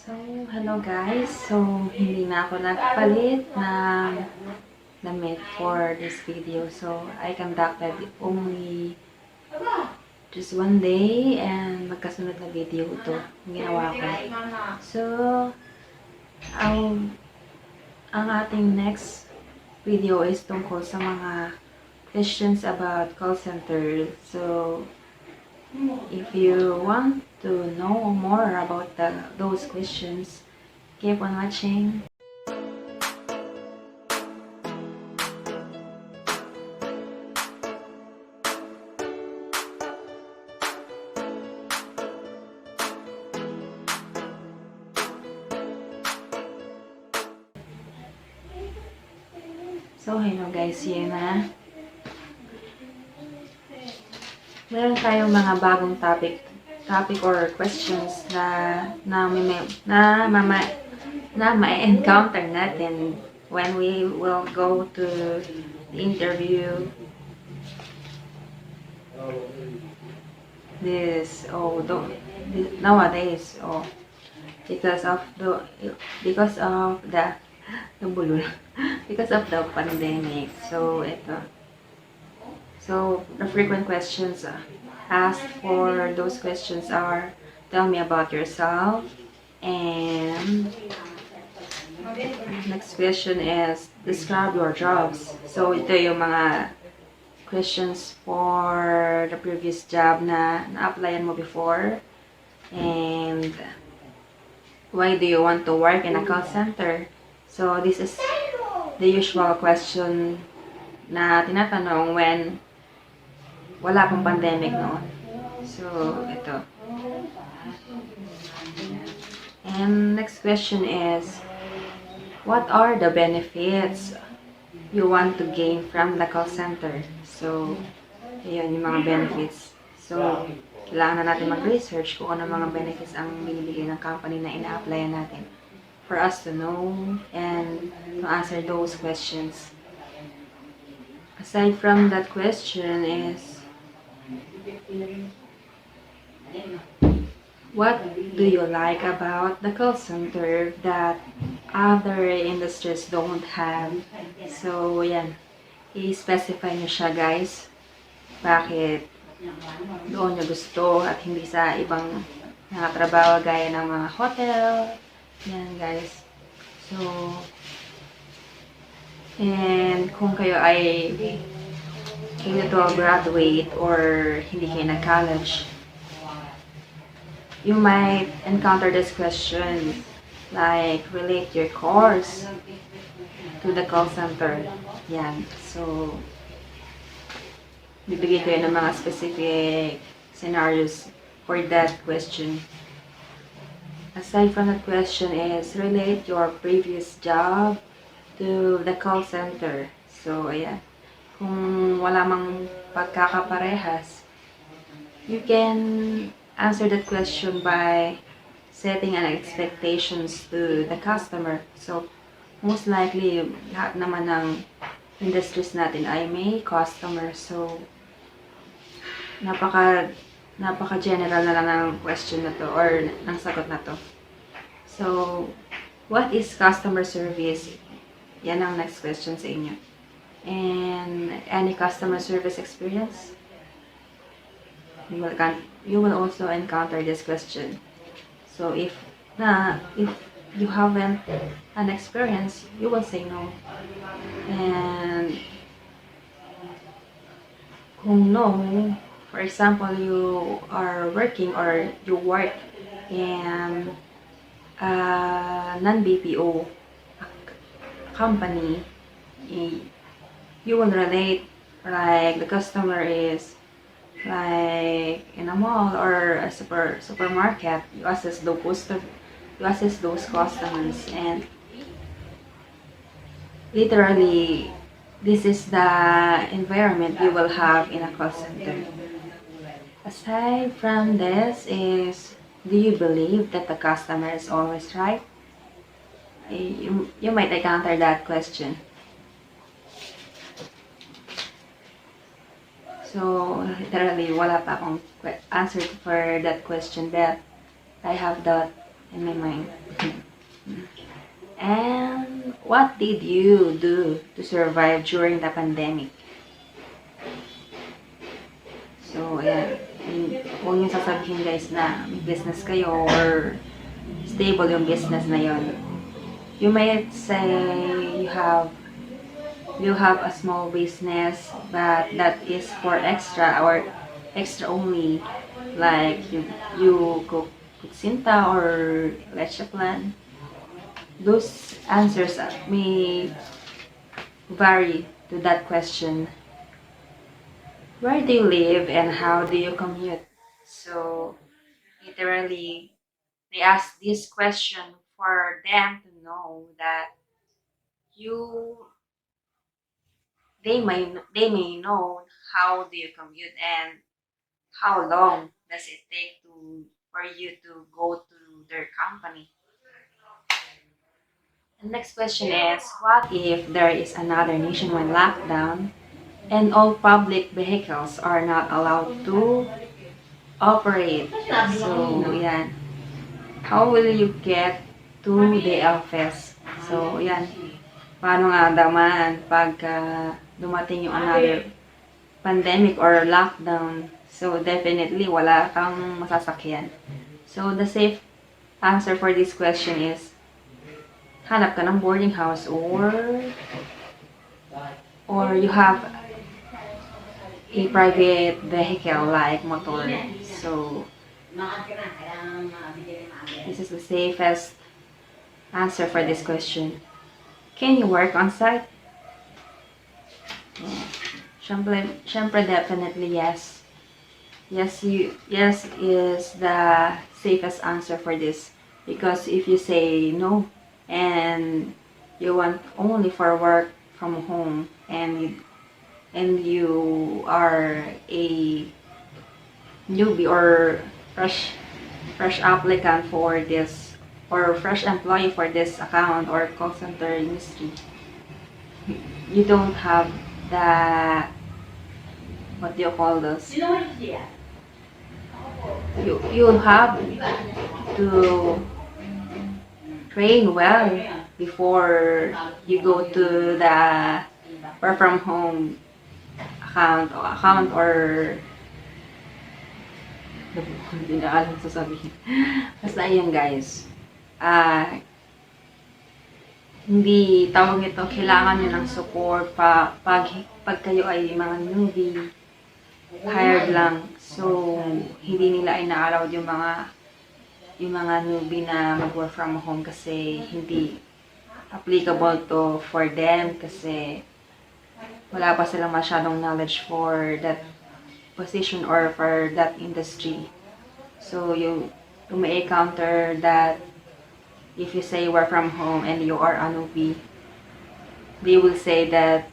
So, hello guys. So, hindi na ako nagpalit ng damit for this video. So, I conducted only just one day and magkasunod na video ito yung ginawa ko. So, ang ating next video is tungkol sa mga questions about call center. So, if you want to know more about those questions, keep on watching. So, hello guys, yun na. Meron tayong mga bagong topic or questions na ma-encounter natin when we will go to the interview. Nowadays, because of the because of the pandemic. So ito. So the frequent questions asked for those questions are, tell me about yourself, and next question is, describe your jobs. So ito yung mga questions for the previous job na na-applyan mo before. And why do you want to work in a call center? So this is the usual question na tinatanong when wala pang pandemic noon. So ito. And next question is, what are the benefits you want to gain from the call center? So, yun yung mga benefits. So, kailangan na natin mag-research kung ano mga benefits ang binibigay ng company na ina-applyan natin for us to know and to answer those questions. Aside from that question is, what do you like about the call center that other industries don't have? So, yan. I-specify nyo siya, guys. Bakit doon nyo gusto at hindi sa ibang mga trabaho gaya ng mga hotel. Yan, guys. So, and kung kayo ay hindi to graduate or hindi kayo nag-college, you might encounter this question, like, relate your course to the call center. Yan. So, bibigay ko yun ng mga specific scenarios for that question. Aside from that question is, relate your previous job to the call center. So, ayan. Kung wala mang pagkakaparehas, you can answer that question by setting an expectations to the customer. So, most likely, lahat naman ng industries natin ay may customer. So, napaka-general na lang ng question na to or ng sagot na to. So, what is customer service? Yan ang next question sa inyo. And any customer service experience? You will also encounter this question. So, if you haven't an experience, you will say no. And kung no, for example, you are working or you work in a non-BPO company, you will relate, like the customer is like in a mall or a supermarket. You assess those customers, and literally this is the environment you will have in a call center. Aside from this is, do you believe that the customer is always right? You might encounter that question. So, literally, wala pa akong answer for that question, but I have that in my mind. And what did you do to survive during the pandemic? So, ayan. Huwag niyo sasabihin guys na may business kayo or stable yung business na yon. You might say you have a small business, but that is for extra or extra only, like you cook kutsinta or leche plan. Those answers may vary to that question. Where do you live and how do you commute? So literally, they ask this question for them to know that you they may know how do you commute and how long does it take to for you to go to their company. The next question is, what if there is another nationwide lockdown and all public vehicles are not allowed to operate? So, yan. How will you get to the office? So, yan. Paano nga daman pagka dumating yung another pandemic or lockdown? So, definitely, wala kang masasakyan. So, the safe answer for this question is, hanap ka ng boarding house or you have a private vehicle like motor. So, this is the safest answer for this question. Can you work on site? Syempre definitely yes. Yes is the safest answer for this, because if you say no and you want only for work from home and you are a newbie or fresh applicant for this or fresh employee for this account or call center industry, you don't have the, what do you call this, you have to train well before you go to the work from home account or hindi na alam sasabihin. Basta ayan guys, hindi tawag nito, kailangan nyo ng support pag kayo ay mga newbie, hired lang. So, hindi nila ina-allowed yung mga newbie na mag-work from home kasi hindi applicable to for them kasi wala pa silang masyadong knowledge for that position or for that industry. So, you may encounter that if you say work from home and you are a newbie, they will say that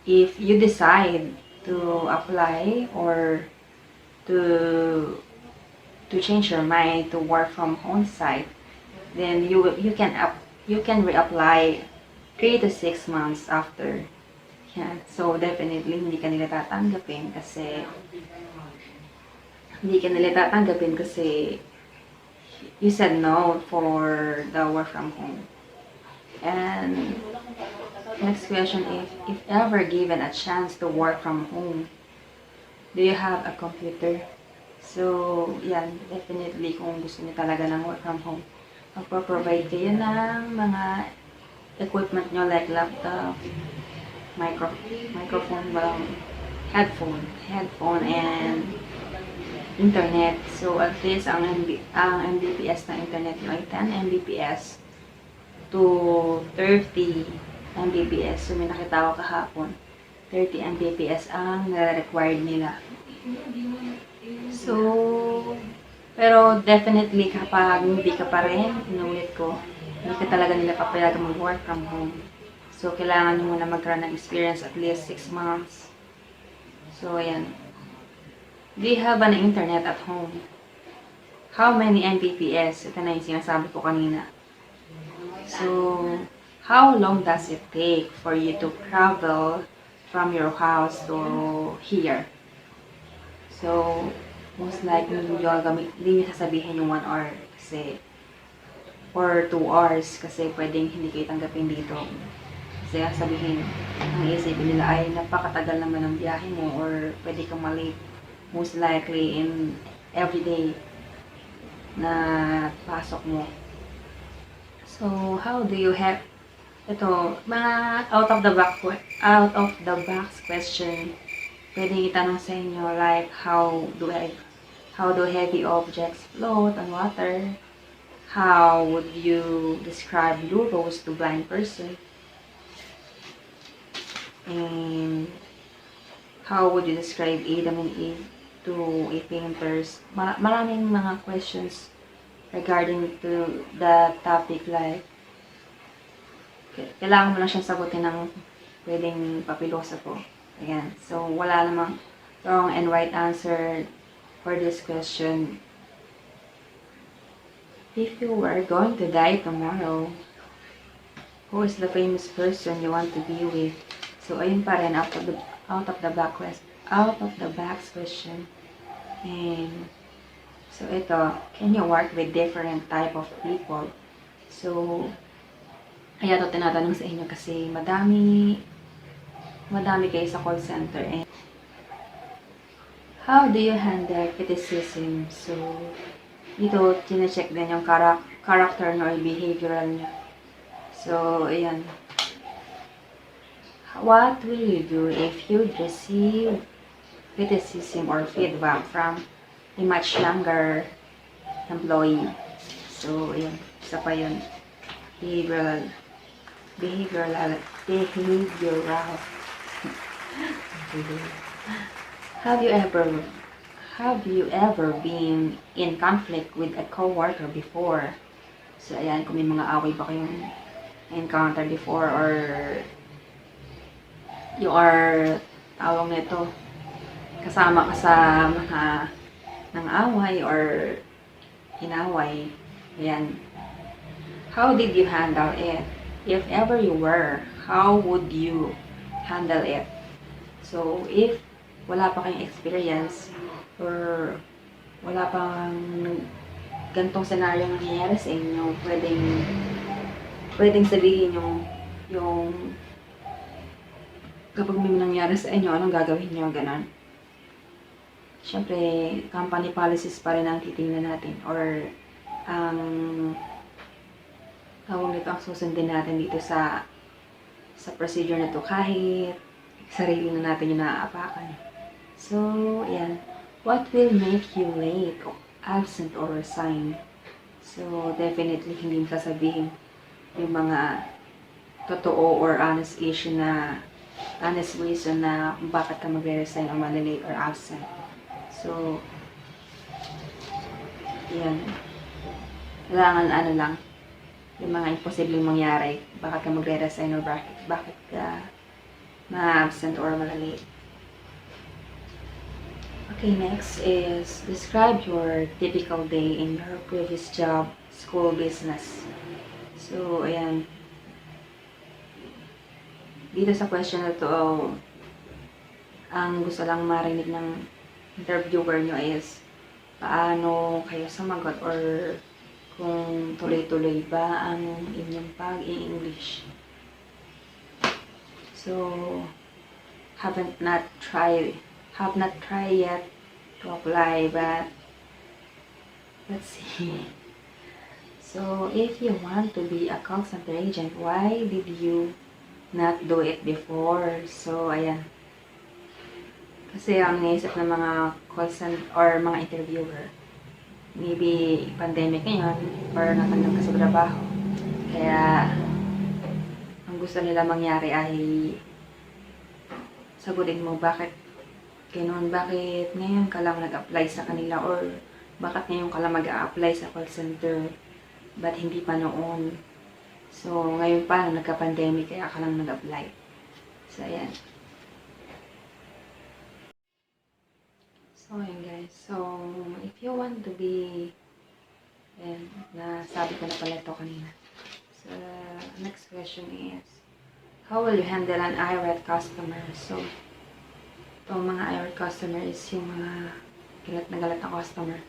if you decide to apply or to change your mind to work from home site, then you can reapply 3 to 6 months after. Yan. So definitely hindi ka nila tatanggapin kasi you said no for the work from home. And next question, if ever given a chance to work from home, do you have a computer? So, yan, definitely kung gusto niyo talaga ng work from home, magpo-provide kayo ng mga equipment nyo like laptop, microphone, headphone, and internet. So, at least ang Mbps ng internet nyo ay 10 Mbps to 30 Mbps. So, may nakita ko kahapon, 30 Mbps ang required nila. So, pero definitely kapag hindi ka pa rin, inulit ko, hindi ka talaga nila papayagan mag-work from home. So, kailangan nyo muna magkaroon ng experience at least 6 months. So, ayan. Do you have an internet at home? How many Mbps? Ito na yung sinasabi ko kanina. So, how long does it take for you to travel from your house to here? So, most likely hindi nyo sasabihin yung 1 hour kasi or 2 hours kasi pwedeng hindi kayo tanggapin dito. Kasi sabihin, ang isipin nila ay napakatagal naman ng biyahe mo or pwede kang malate most likely in everyday na pasok mo. So, how do you have ito, mga out of the box question pwedeng itanong sa inyo like how do heavy objects float on water? How would you describe euros to blind person? And how would you describe Adam and Eve to a painters? Maraming mga questions regarding to the topic like kailangan mo lang siyang sagutin ng pwedeng papilosa po. Ayan. So, wala namang wrong and right answer for this question. If you were going to die tomorrow, who is the famous person you want to be with? So, ayun pa rin, out of the box question. And, so ito, can you work with different type of people? So, kaya ito tinatanong sa inyo kasi madami kayo sa call center. And how do you handle criticism? So, dito, chinecheck din yung character nyo or behavioral nyo. So, ayan. What will you do if you receive criticism or feedback from a much younger employee? So, ayan. Isa pa yun. Behavioral. Have you ever been in conflict with a coworker before? So, ayan, kung may mga away ba kayong encounter before or you are tawag nito kasama ka sa mga ng away or inaway. Ayan. How did you handle it? If ever you were, how would you handle it? So, if wala pa kayong experience or wala pang gantong senaryo nangyayari sa inyo, pwedeng sabihin yung kapag may nangyari sa inyo, anong gagawin nyo, ganon. Siyempre, company policies pa rin ang titingnan natin or ang tawag nito ang susundin natin dito sa procedure na to kahit sarili na natin yung naaapakan. So, yan. What will make you late or absent or resign? So, definitely hindi sasabihin yung mga totoo or honest reason na kung bakit ka magre-resign o malilate or absent. So, yan. Kailangan lang, yung mga imposibleng mangyari, bakit ka magre-resign or bakit ka ma-absent or malilate. Okay, next is describe your typical day in your previous job, school, business. So, ayan. Dito sa question na to, ang gusto lang marinig ng interviewer nyo is paano kayo sumagot or kung tuloy-tuloy ba ang inyong pag-i-English. So, have not tried yet to apply, but let's see. So, if you want to be a call center agent, why did you not do it before? So, ayan. Kasi ang naisip ng mga call center or mga interviewer, maybe pandemic ngayon or natanggal ka sa trabaho. Kaya, ang gusto nila mangyari ay sagutin mo bakit ganun, bakit ngayon ka lang nag-apply sa kanila or bakit ngayon ka lang mag-a-apply sa call center, ba't hindi pa noon. So, ngayon pa, nagka-pandemic, kaya ka lang nag-apply. So, ayan. So, ayan guys. So, if you want to be, ayan, nasabi ko na pala ito kanina. So, next question is, how will you handle an irate customer? So, itong mga irate customer is yung mga galit na galit na customer.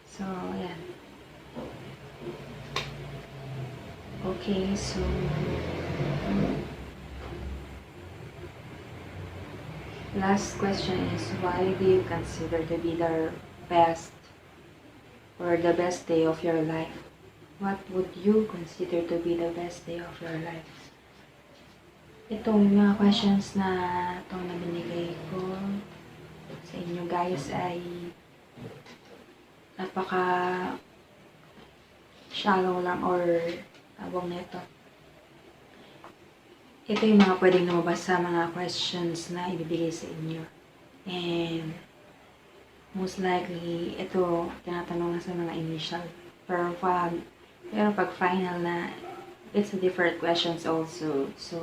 So, ayan. Okay, so last question is, why do you consider to be the best or the best day of your life? What would you consider to be the best day of your life? Itong mga questions na binigay ko sa inyo guys ay napaka shallow lang or tawag nito. Ito yung mga pwedeng lumabas sa mga questions na ibibigay sa inyo. And most likely, ito tinatanong na sa mga initial. Pero pag final na, it's a different questions also. So,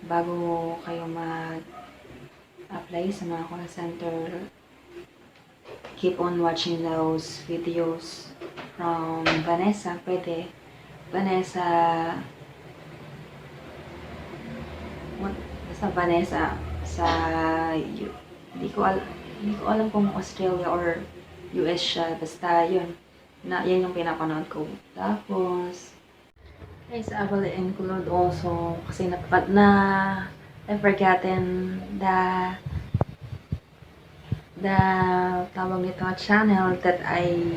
bago kayo mag-apply sa mga call center, keep on watching those videos from Vanessa. Pwede. Vanessa sa hindi ko alam kung Australia or US siya, basta yan yung pinapanood ko. Tapos guys, I will include also kasi I've forgotten the tawag nito channel that I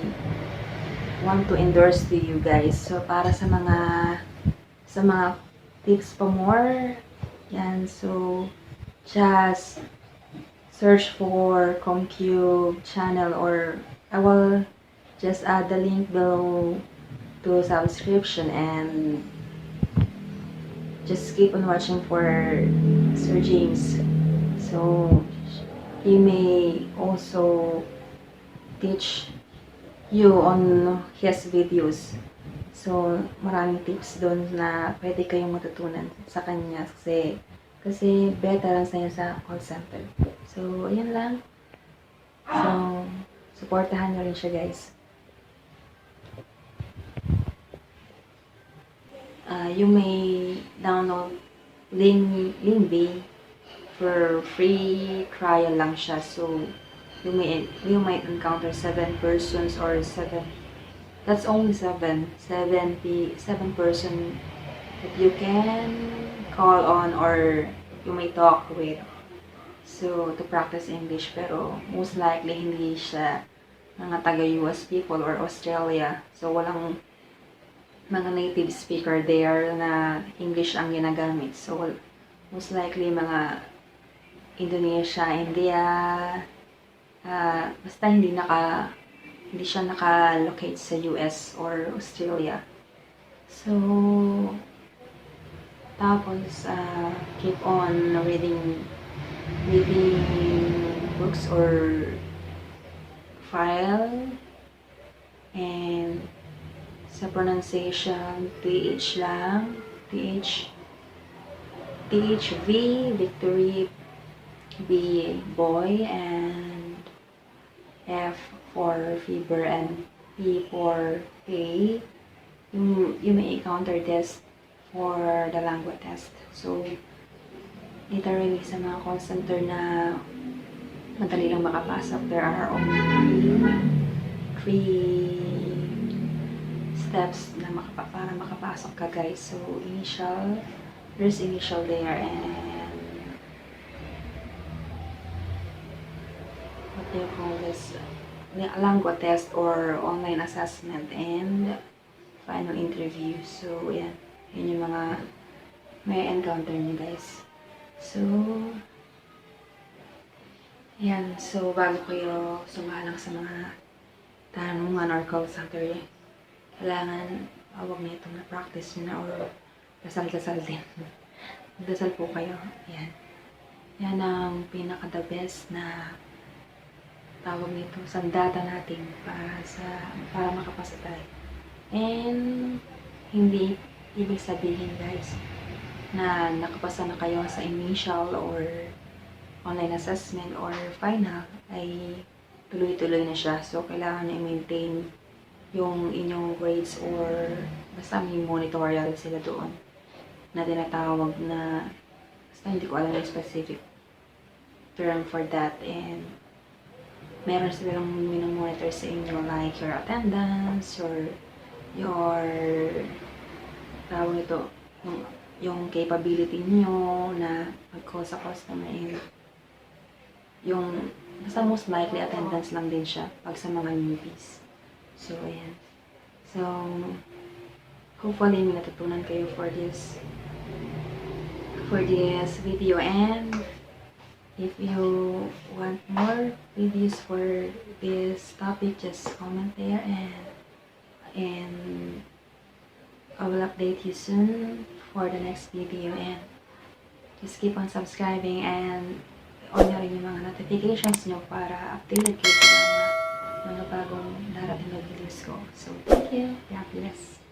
want to endorse to you guys. So para sa mga tips pa more, yan, so just search for Commcube channel, or I will just add the link below to subscription, and just keep on watching for Sir James. So he may also teach you on his videos. So, maraming tips doon na pwede kayong matutunan sa kanya kasi better ang sa'yo sa call center. So, ayan lang. So, supportahan nyo rin siya guys. You may download Lingbee for free trial lang siya. So, you might encounter 7 persons or 7. That's only 7 person that you can call on or you may talk with. So, to practice English. Pero, most likely, hindi siya mga taga-US people or Australia. So, walang mga native speaker there na English ang ginagamit. So, most likely, mga Indonesia, India, basta hindi siya naka-locate sa US or Australia. So, tapos, keep on reading books or file, and sa pronunciation, TH lang, THV, victory, B, boy, and F for fever, and P for pay. You may encounter this for the language test. So, literally sa mga call center na madali lang makapasok, there are only three steps na para makapasok ka guys. So, there's initial there, and what do you call this? Language test or online assessment, and final interview. So, yan yung mga may encounter nyo guys. So, yan. So, bago kayo sumalang sa mga tanungan or call center, kailangan awag na itong na-practice nyo na or dasal-dasal din. Dasal po kayo. Yan. Yan ang pinaka-the best na tawag nito, sandata natin para makapasa tayo. And hindi ibig sabihin guys na nakapasa na kayo sa initial or online assessment or final ay tuloy-tuloy na siya. So, kailangan nyo i-maintain yung inyong grades, or basta may monitorial sila doon na tinatawag na, basta hindi ko alam yung specific term for that, and meron silang minomonitor sa inyo like your attendance or your tawag ito, yung capability niyo na mag-call sa customer, and yung basta most likely attendance lang din siya pag sa mga newbies. So, ayan. So, hopefully may natutunan kayo for this video, and if you want more videos for this topic, just comment there, and I will update you soon for the next video, and just keep on subscribing and on nyo rin yung mga notifications nyo para updated kayo sa mga bagong darating na videos ko. So, thank you. God bless.